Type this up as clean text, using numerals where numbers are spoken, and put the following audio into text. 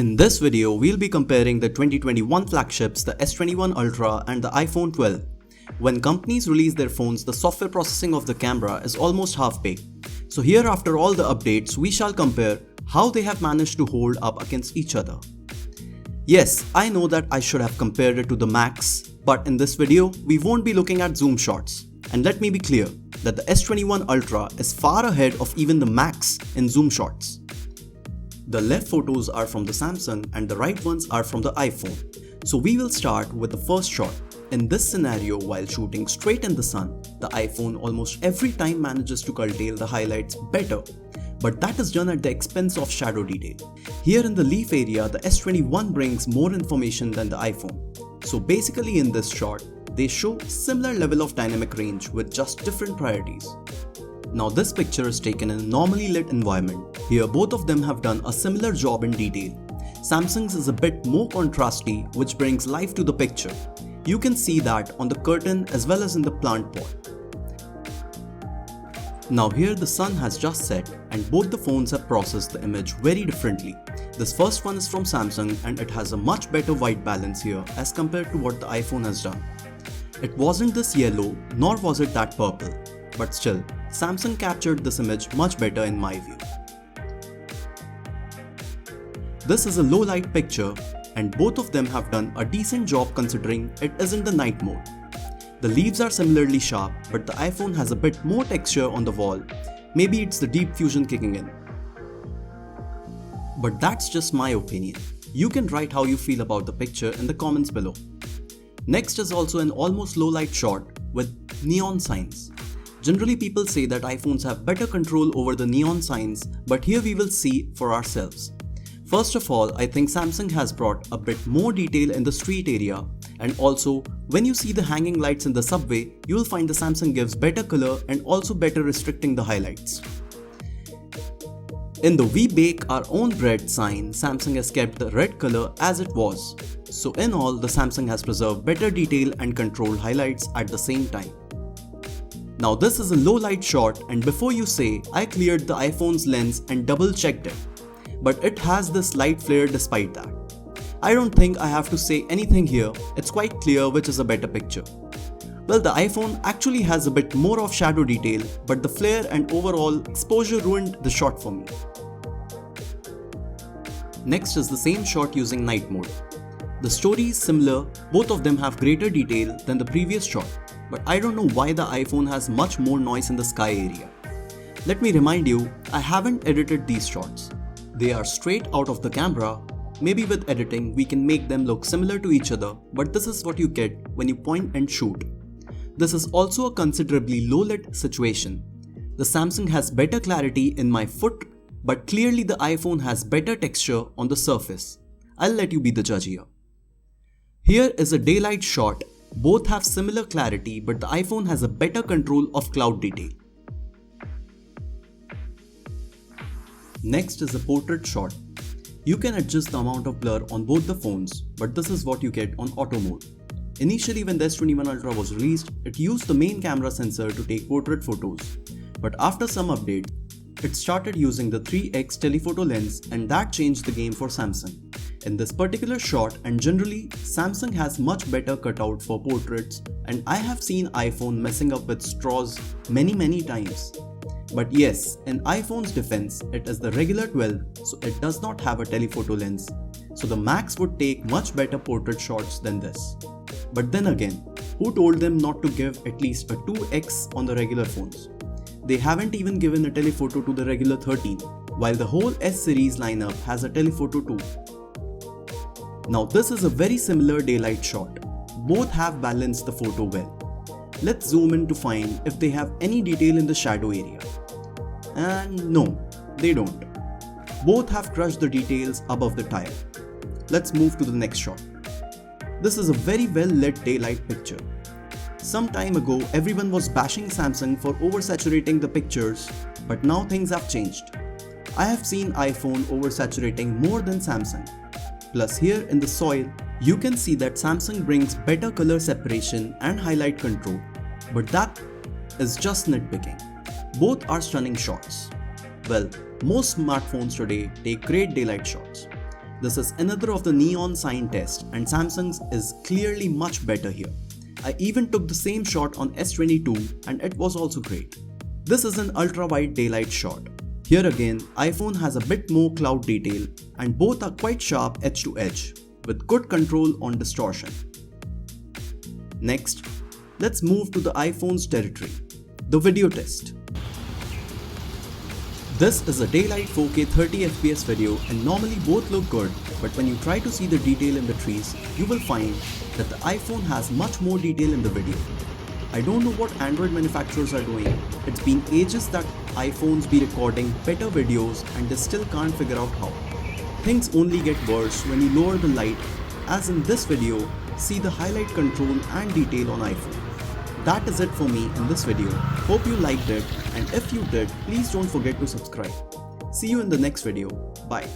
In this video, we'll be comparing the 2021 flagships, the S21 Ultra and the iPhone 12. When companies release their phones, the software processing of the camera is almost half-baked. So here, after all the updates, we shall compare how they have managed to hold up against each other. Yes, I know that I should have compared it to the Max, but in this video, we won't be looking at zoom shots. And let me be clear that the S21 Ultra is far ahead of even the Max in zoom shots. The left photos are from the Samsung and the right ones are from the iPhone. So we will start with the first shot. In this scenario, while shooting straight in the sun, the iPhone almost every time manages to curtail the highlights better. But that is done at the expense of shadow detail. Here in the leaf area, the S21 brings more information than the iPhone. So basically in this shot, they show similar level of dynamic range with just different priorities. Now this picture is taken in a normally lit environment. Here both of them have done a similar job in detail. Samsung's is a bit more contrasty, which brings life to the picture. You can see that on the curtain as well as in the plant pot. Now here the sun has just set and both the phones have processed the image very differently. This first one is from Samsung and it has a much better white balance here as compared to what the iPhone has done. It wasn't this yellow nor was it that purple, but still, Samsung captured this image much better in my view. This is a low light picture and both of them have done a decent job considering it isn't the night mode. The leaves are similarly sharp, but the iPhone has a bit more texture on the wall. Maybe it's the deep fusion kicking in. But that's just my opinion. You can write how you feel about the picture in the comments below. Next is also an almost low light shot with neon signs. Generally people say that iPhones have better control over the neon signs, but here we will see for ourselves. First of all, I think Samsung has brought a bit more detail in the street area, and also when you see the hanging lights in the subway, you will find the Samsung gives better color and also better restricting the highlights. In the "We bake our own bread" sign, Samsung has kept the red color as it was. So in all, the Samsung has preserved better detail and controlled highlights at the same time. Now this is a low light shot and before you say, I cleared the iPhone's lens and double checked it. But it has this light flare despite that. I don't think I have to say anything here, it's quite clear which is a better picture. Well, the iPhone actually has a bit more of shadow detail, but the flare and overall exposure ruined the shot for me. Next is the same shot using night mode. The story is similar, both of them have greater detail than the previous shot, but I don't know why the iPhone has much more noise in the sky area. Let me remind you, I haven't edited these shots. They are straight out of the camera. Maybe with editing we can make them look similar to each other, but this is what you get when you point and shoot. This is also a considerably low lit situation. The Samsung has better clarity in my foot, but clearly the iPhone has better texture on the surface. I'll let you be the judge here. Here is a daylight shot. Both have similar clarity, but the iPhone has a better control of cloud detail. Next is a portrait shot. You can adjust the amount of blur on both the phones, but this is what you get on auto mode. Initially when the S21 Ultra was released, it used the main camera sensor to take portrait photos. But after some update, it started using the 3x telephoto lens and that changed the game for Samsung. In this particular shot and generally, Samsung has much better cutout for portraits and I have seen iPhone messing up with straws many times. But yes, in iPhone's defense, it is the regular 12, so it does not have a telephoto lens. So the Max would take much better portrait shots than this. But then again, who told them not to give at least a 2x on the regular phones? They haven't even given a telephoto to the regular 13, while the whole S series lineup has a telephoto too. Now this is a very similar daylight shot. Both have balanced the photo well. Let's zoom in to find if they have any detail in the shadow area. And no, they don't. Both have crushed the details above the tire. Let's move to the next shot. This is a very well lit daylight picture. Some time ago, everyone was bashing Samsung for oversaturating the pictures, but now things have changed. I have seen iPhone oversaturating more than Samsung. Plus here in the soil, you can see that Samsung brings better color separation and highlight control, but that is just nitpicking. Both are stunning shots. Well, most smartphones today take great daylight shots. This is another of the neon sign test, and Samsung's is clearly much better here. I even took the same shot on S22 and it was also great. This is an ultra wide daylight shot. Here again, iPhone has a bit more cloud detail and both are quite sharp edge to edge with good control on distortion. Next, let's move to the iPhone's territory, the video test. This is a daylight 4K 30fps video and normally both look good, but when you try to see the detail in the trees, you will find that the iPhone has much more detail in the video. I don't know what Android manufacturers are doing. It's been ages that iPhones be recording better videos and they still can't figure out how. Things only get worse when you lower the light, as in this video, see the highlight control and detail on iPhone. That is it for me in this video. Hope you liked it, and if you did, please don't forget to subscribe. See you in the next video. Bye.